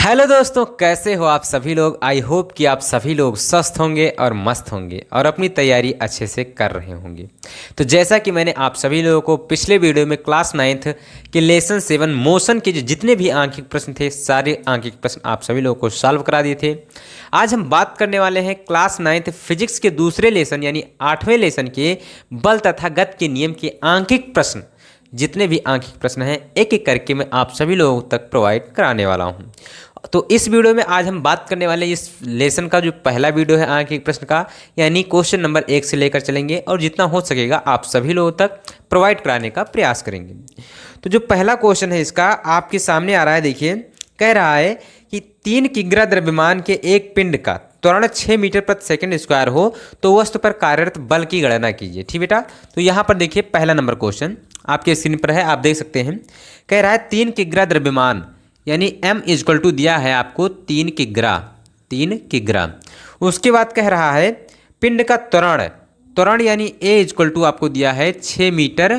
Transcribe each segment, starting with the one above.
Hello दोस्तों, कैसे हो आप सभी लोग। आई होप कि आप सभी लोग स्वस्थ होंगे और मस्त होंगे और अपनी तैयारी अच्छे से कर रहे होंगे। तो जैसा कि मैंने आप सभी लोगों को पिछले वीडियो में क्लास 9th के लेसन 7 मोशन के जितने भी आंकिक प्रश्न थे, सारे आंकिक प्रश्न आप सभी लोगों को सॉल्व करा दिए थे। आज हम बात करने वाले हैं क्लास 9th फिजिक्स के दूसरे लेसन यानी 8वें लेसन के बल तथा गति के नियम के आंकिक प्रश्न। जितने भी आंकिक प्रश्न हैं एक एक करके मैं आप सभी लोगों तक प्रोवाइड कराने वाला हूं। तो इस वीडियो में आज हम बात करने वाले इस लेसन का जो पहला वीडियो है आंकिक प्रश्न का, यानी क्वेश्चन नंबर 1 से लेकर चलेंगे और जितना हो सकेगा आप सभी लोगों तक प्रोवाइड कराने का प्रयास करेंगे। तो जो पहला क्वेश्चन है इसका आपके सामने आ रहा है, देखिए कह रहा है कि 3 किग्रा द्रव्यमान के एक पिंड का त्वरण 6 मीटर प्रति सेकंड स्क्वायर हो तो वस्तु पर कार्यरत बल की गणना कीजिए। ठीक बेटा, तो यहाँ पर देखिए पहला नंबर क्वेश्चन आपके स्क्रीन पर है, आप देख सकते हैं। कह रहा है 3 किग्रा द्रव्यमान यानी m इक्वल टू दिया है आपको 3 किग्रा। उसके बाद कह रहा है पिंड का त्वरण यानी a इक्वल टू आपको दिया है 6 मीटर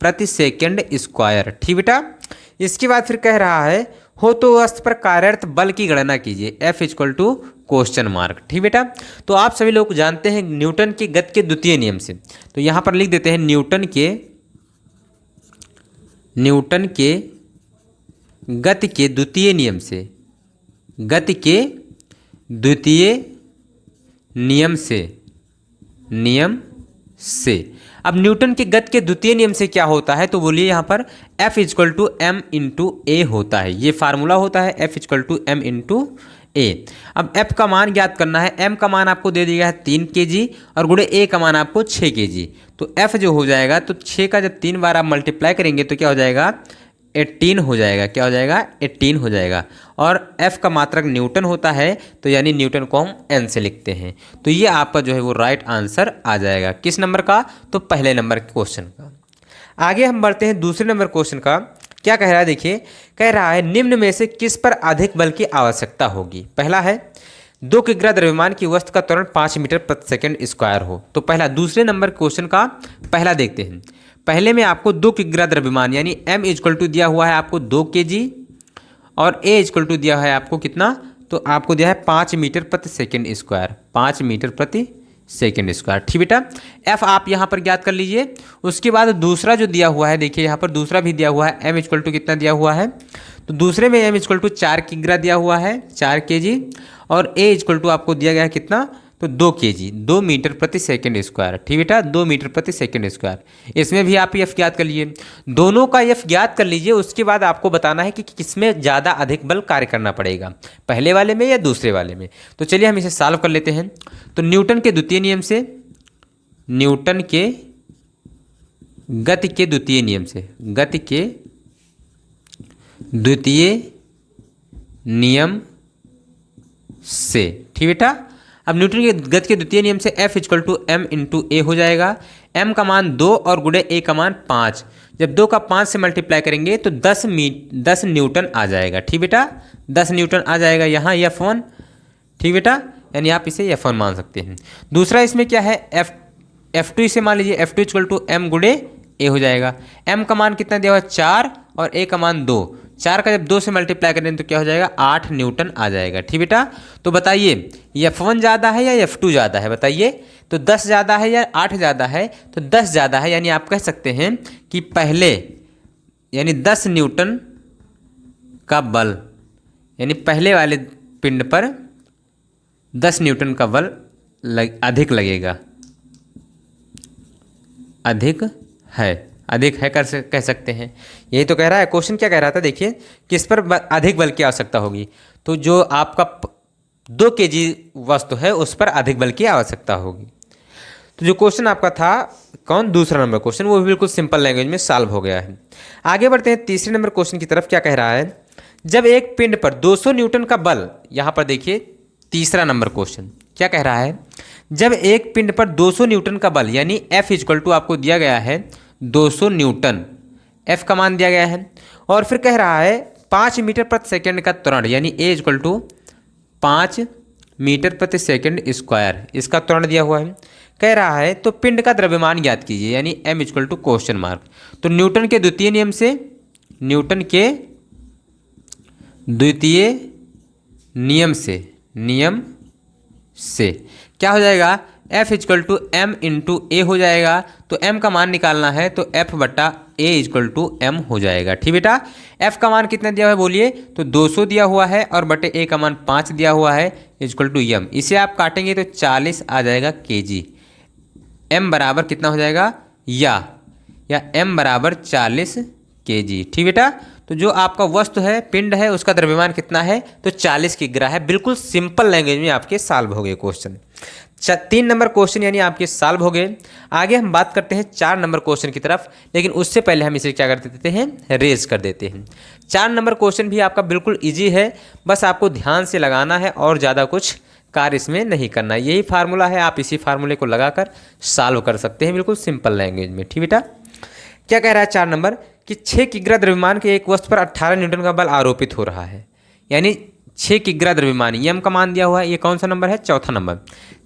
प्रति सेकंड स्क्वायर। ठीक बेटा, इसके बाद फिर कह रहा है हो तो वस्तु पर कार्यरत बल की गणना कीजिए, F equal to question mark. ठीक बेटा, तो आप सभी लोग जानते हैं न्यूटन के गति के द्वितीय नियम से, तो यहाँ पर लिख देते हैं न्यूटन के गति के द्वितीय नियम से अब न्यूटन के गति के द्वितीय नियम से क्या होता है, तो बोलिए यहाँ पर F equal to M into A होता है। ये फार्मूला होता है F equal to M into A. अब F का मान ज्ञात करना है। M का मान आपको दे दिया है 3 kg और गुणे A का मान आपको 6 kg। तो F जो हो जाएगा, तो 6 का जब 3 बार आप मल्टीप्लाई करेंगे तो क्या हो जाएगा, 18 हो जाएगा। क्या हो जाएगा, 18 हो जाएगा। और F का मात्रक न्यूटन होता है, तो यानी न्यूटन को हम N से लिखते हैं। तो ये आपका जो है वो राइट आंसर आ जाएगा। किस नंबर का, तो पहले नंबर के क्वेश्चन का। आगे हम बढ़ते हैं दूसरे नंबर क्वेश्चन का। क्या कह रहा है, देखिए कह रहा है निम्न में से किस पर अधिक बल की आवश्यकता होगी। पहला है 2 किग्रा द्रव्यमान की वस्तु का त्वरण 5 मीटर प्रति सेकंड स्क्वायर हो। तो पहला दूसरे नंबर क्वेश्चन का पहला देखते हैं। पहले में आपको 2 किग्रा द्रव्यमान यानी m इक्वल टू दिया हुआ है आपको 2 kg और a इक्वल टू दिया है आपको कितना, तो आपको दिया है 5 मीटर प्रति सेकंड स्क्वायर, 5 मीटर प्रति सेकंड स्क्वायर। ठीक बेटा, f आप यहाँ पर ज्ञात कर लीजिए। उसके बाद दूसरा जो दिया हुआ है, देखिए यहाँ पर दूसरा भी दिया हुआ है, m इक्वल टू कितना दिया हुआ है, तो दूसरे में m इक्वल टू 4 किग्रा दिया हुआ है, 4 kg और a इक्वल टू आपको दिया गया है कितना, तो 2 kg, 2 मीटर प्रति सेकंड स्क्वायर। ठीक बेटा, 2 मीटर प्रति सेकंड स्क्वायर। इसमें भी आप एफ ज्ञात कर लीजिए, दोनों का एफ ज्ञात कर लीजिए। उसके बाद आपको बताना है कि किसमें ज़्यादा अधिक बल कार्य करना पड़ेगा, पहले वाले में या दूसरे वाले में। तो चलिए हम इसे सॉल्व कर लेते हैं। तो न्यूटन के द्वितीय नियम से, न्यूटन के गति के द्वितीय नियम से, गति के द्वितीय नियम से, ठीक बेटा। अब न्यूटन के गति के द्वितीय नियम से F equal to M into A हो जाएगा। m का मान 2 और गुणे a का मान 5। जब 2 का 5 से मल्टीप्लाई करेंगे तो 10 न्यूटन आ जाएगा। ठीक बेटा, 10 न्यूटन आ जाएगा यहाँ F1। ठीक बेटा, यानी आप इसे F1 मान सकते हैं। दूसरा इसमें क्या है, F2 इसे मान लीजिए, F2 इक्वल टू m गुणे a हो जाएगा। m का मान कितना दिया हुआ है, 4 और a का मान 2। 4 का जब 2 से मल्टीप्लाई करें तो क्या हो जाएगा, 8 न्यूटन आ जाएगा। ठीक बेटा, तो बताइए F1 ज़्यादा है या F2 ज़्यादा है, बताइए। तो 10 ज़्यादा है या 8 ज़्यादा है, तो 10 ज़्यादा है। यानी आप कह सकते हैं कि पहले यानी 10 न्यूटन का बल, यानी पहले वाले पिंड पर 10 न्यूटन का बल अधिक लगेगा, अधिक है कह सकते हैं। यही तो कह रहा है क्वेश्चन। क्या कह रहा था, देखिए किस पर अधिक बल की आवश्यकता होगी, तो जो आपका 2 kg वस्तु है उस पर अधिक बल की आवश्यकता होगी। तो जो क्वेश्चन आपका था कौन, दूसरा नंबर क्वेश्चन, वो भी बिल्कुल सिंपल लैंग्वेज में सॉल्व हो गया है। आगे बढ़ते हैं तीसरे नंबर क्वेश्चन की तरफ। क्या कह रहा है, जब एक पिंड पर 200 न्यूटन का बल, यहाँ पर देखिए तीसरा नंबर क्वेश्चन क्या कह रहा है, जब एक पिंड पर 200 न्यूटन का बल यानी F इक्वल टू आपको दिया गया है 200 न्यूटन, F का मान दिया गया है, और फिर कह रहा है 5 मीटर प्रति सेकंड का त्वरण यानी A इक्वल टू 5 मीटर प्रति सेकंड स्क्वायर, इसका त्वरण दिया हुआ है। कह रहा है तो पिंड का द्रव्यमान ज्ञात कीजिए यानी m equal to question mark. तो न्यूटन के द्वितीय नियम से, न्यूटन के द्वितीय नियम से क्या हो जाएगा, F equal to M into A हो जाएगा। तो m का मान निकालना है तो F बटा ए इजक्वल टू एम हो जाएगा। ठीक बेटा, F का मान कितना दिया हुआ है बोलिए, तो 200 दिया हुआ है और बटे a का मान 5 दिया हुआ है इजक्वल टू m। इसे आप काटेंगे तो 40 आ जाएगा kg। m बराबर कितना हो जाएगा, या m बराबर 40 kg। ठीक बेटा, तो जो आपका वस्तु है, पिंड है, उसका द्रव्यमान कितना है, तो 40 किग्रा है। बिल्कुल सिंपल लैंग्वेज में आपके सॉल्व हो गए क्वेश्चन। 3 नंबर क्वेश्चन यानी आपके सॉल्व हो गए। आगे हम बात करते हैं 4 नंबर क्वेश्चन की तरफ, लेकिन उससे पहले हम इसे क्या कर देते हैं, रेज कर देते हैं। 4 नंबर क्वेश्चन भी आपका बिल्कुल ईजी है, बस आपको ध्यान से लगाना है और ज़्यादा कुछ कार्य इसमें नहीं करना है। यही फार्मूला है, आप इसी फार्मूले को लगाकर सॉल्व कर सकते हैं बिल्कुल सिंपल लैंग्वेज में। ठीक बेटा, क्या कह रहा है 4 नंबर कि 6 किग्रा द्रव्यमान के एक वस्तु पर 18 न्यूटन का बल आरोपित हो रहा है। यानी 6 किग्रा द्रव्यमान, m का मान दिया हुआ है। ये कौन सा नंबर है, चौथा नंबर।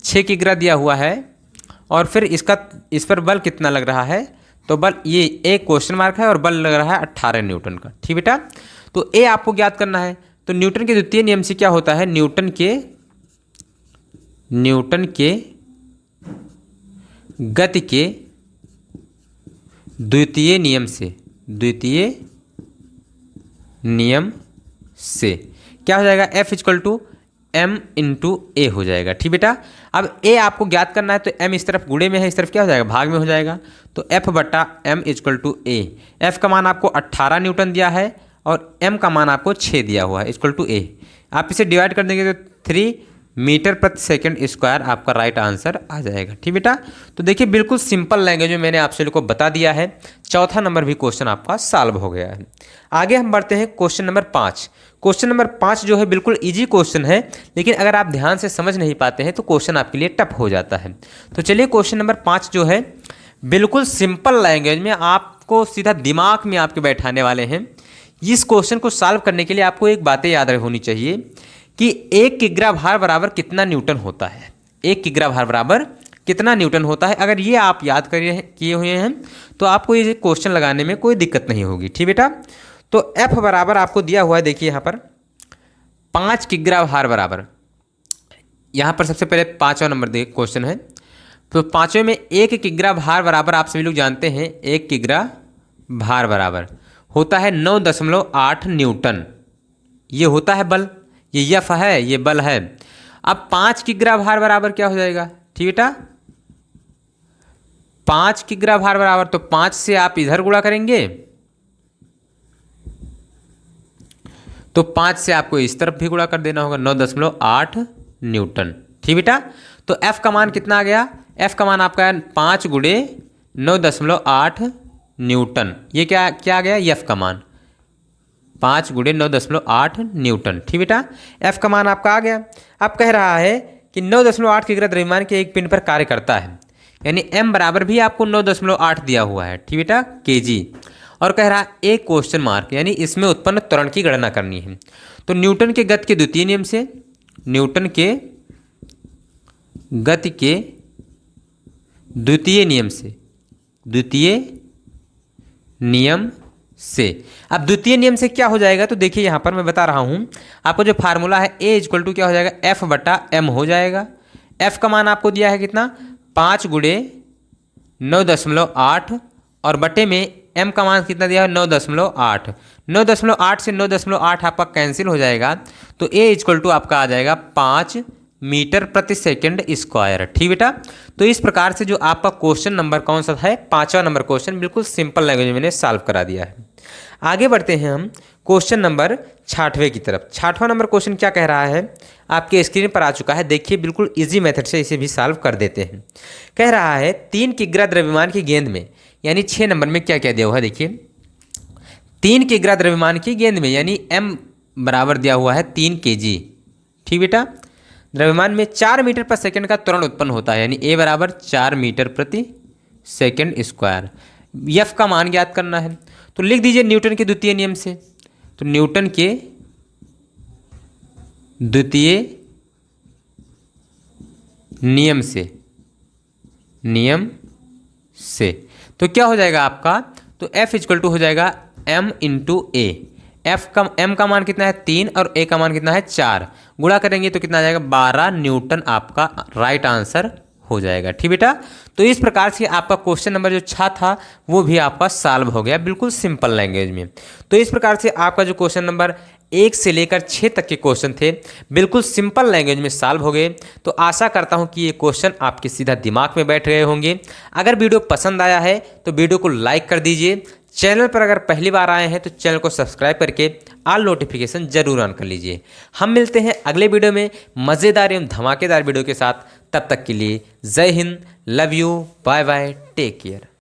6 किग्रा दिया हुआ है और फिर इस पर बल कितना लग रहा है, तो बल ये एक क्वेश्चन मार्क है और बल लग रहा है 18 न्यूटन का। ठीक बेटा, तो ए आपको ज्ञात करना है। तो न्यूटन के द्वितीय नियम से क्या होता है, न्यूटन के गति के द्वितीय नियम से क्या हो जाएगा, F equal to m into A हो जाएगा। ठीक बेटा, अब a आपको ज्ञात करना है तो m इस तरफ गुणे में है, इस तरफ क्या हो जाएगा, भाग में हो जाएगा। तो F बटा m equal to a. F का मान आपको 18 न्यूटन दिया है और m का मान आपको 6 दिया हुआ है इक्वल टू a। आप इसे डिवाइड कर देंगे तो 3 मीटर प्रति सेकंड स्क्वायर आपका राइट आंसर आ जाएगा। ठीक बेटा, तो देखिए बिल्कुल सिंपल लैंग्वेज में मैंने आपसे को बता दिया है। चौथा नंबर भी क्वेश्चन आपका सॉल्व हो गया है। आगे हम बढ़ते हैं क्वेश्चन नंबर 5। क्वेश्चन नंबर 5 जो है बिल्कुल इजी क्वेश्चन है, लेकिन अगर आप ध्यान से समझ नहीं पाते हैं तो क्वेश्चन आपके लिए टफ हो जाता है। तो चलिए क्वेश्चन नंबर 5 जो है बिल्कुल सिंपल लैंग्वेज में आपको सीधा दिमाग में आपके बैठाने वाले हैं। इस क्वेश्चन को सॉल्व करने के लिए आपको एक बातें याद होनी चाहिए कि 1 किग्रा भार बराबर कितना न्यूटन होता है। 1 किग्रा भार बराबर कितना न्यूटन होता है, अगर ये आप याद किए हुए हैं तो आपको ये क्वेश्चन लगाने में कोई दिक्कत नहीं होगी। ठीक बेटा, तो F बराबर आपको दिया हुआ है, देखिए यहाँ पर 5 किग्रा भार बराबर, यहाँ पर सबसे पहले 5वां नंबर देख क्वेश्चन है। तो 5वें में 1 किग्रा भार बराबर आप सभी लोग जानते हैं 1 किग्रा भार बराबर होता है 9.8 न्यूटन। ये होता है बल, ये F है, ये बल है। अब 5 किग्रा भार बराबर क्या हो जाएगा, ठीक बेटा, 5 किग्रा भार बराबर, तो 5 से आप इधर गुणा करेंगे तो 5 से आपको इस तरफ भी गुणा कर देना होगा, 9.8 न्यूटन। ठीक बेटा, तो F का मान कितना आ गया, F का मान आपका 5 गुणे 9.8 न्यूटन। ये क्या आ गया, F का मान 5 गुणे 9.8 न्यूटन। ठीक बेटा, F का मान आपका आ गया। अब कह रहा है कि 9.8 किग्रा द्रव्यमान के एक पिंड पर कार्य करता है, यानी m बराबर भी आपको 9.8 दिया हुआ है। ठीक बेटा, kg, और कह रहा है एक क्वेश्चन मार्क, यानी इसमें उत्पन्न त्वरण की गणना करनी है। तो न्यूटन के गति के द्वितीय नियम से, न्यूटन के गति के द्वितीय नियम से, अब द्वितीय नियम से क्या हो जाएगा, तो देखिए यहाँ पर मैं बता रहा हूँ आपको, जो फार्मूला है a इक्वल टू क्या हो जाएगा, F बटा m हो जाएगा। F का मान आपको दिया है कितना, 5 गुणे 9.8 और बटे में m का मान कितना दिया है, 9.8। 9.8 से 9.8 आपका कैंसिल हो जाएगा, तो a इक्वल टू आपका आ जाएगा 5 मीटर प्रति सेकंड स्क्वायर। ठीक बेटा, तो इस प्रकार से जो आपका क्वेश्चन नंबर कौन सा है, 5वां नंबर क्वेश्चन बिल्कुल सिंपल लैंग्वेज में मैंने सॉल्व करा दिया है। आगे बढ़ते हैं हम क्वेश्चन नंबर 6वें की तरफ। 6वां नंबर क्वेश्चन क्या कह रहा है, आपके स्क्रीन पर आ चुका है, देखिए बिल्कुल इजी मेथड से इसे भी सॉल्व कर देते हैं। कह रहा है 3 किग्रा द्रव्यमान की गेंद में, यानी 6 नंबर में क्या क्या दिया हुआ है, देखिए 3 किग्रा द्रव्यमान की गेंद में, यानी m बराबर दिया हुआ है 3 kg। ठीक बेटा, द्रव्यमान में 4 मीटर पर सेकंड का त्वरण उत्पन्न होता है, यानी a बराबर 4 मीटर प्रति सेकंड स्क्वायर। F का मान ज्ञात करना है, तो लिख दीजिए न्यूटन के द्वितीय नियम से। तो न्यूटन के द्वितीय नियम से तो क्या हो जाएगा आपका, तो F इक्वल टू हो जाएगा m इंटू ए। एम का मान कितना है 3 और ए का मान कितना है 4, गुणा करेंगे तो कितना आ जाएगा 12 न्यूटन आपका राइट आंसर हो जाएगा। ठीक बेटा, तो इस प्रकार से आपका क्वेश्चन नंबर जो 6 था वो भी आपका सॉल्व हो गया बिल्कुल सिंपल लैंग्वेज में। तो इस प्रकार से आपका जो क्वेश्चन नंबर 1 से लेकर 6 तक के क्वेश्चन थे बिल्कुल सिंपल लैंग्वेज में सॉल्व हो गए। तो आशा करता हूं कि ये क्वेश्चन आपके सीधा दिमाग में बैठ गए होंगे। अगर वीडियो पसंद आया है तो वीडियो को लाइक कर दीजिए। चैनल पर अगर पहली बार आए हैं तो चैनल को सब्सक्राइब करके ऑल नोटिफिकेशन जरूर ऑन कर लीजिए। हम मिलते हैं अगले वीडियो में मज़ेदार एवं धमाकेदार वीडियो के साथ। तब तक के लिए Jai Hind, love you, bye bye, take care.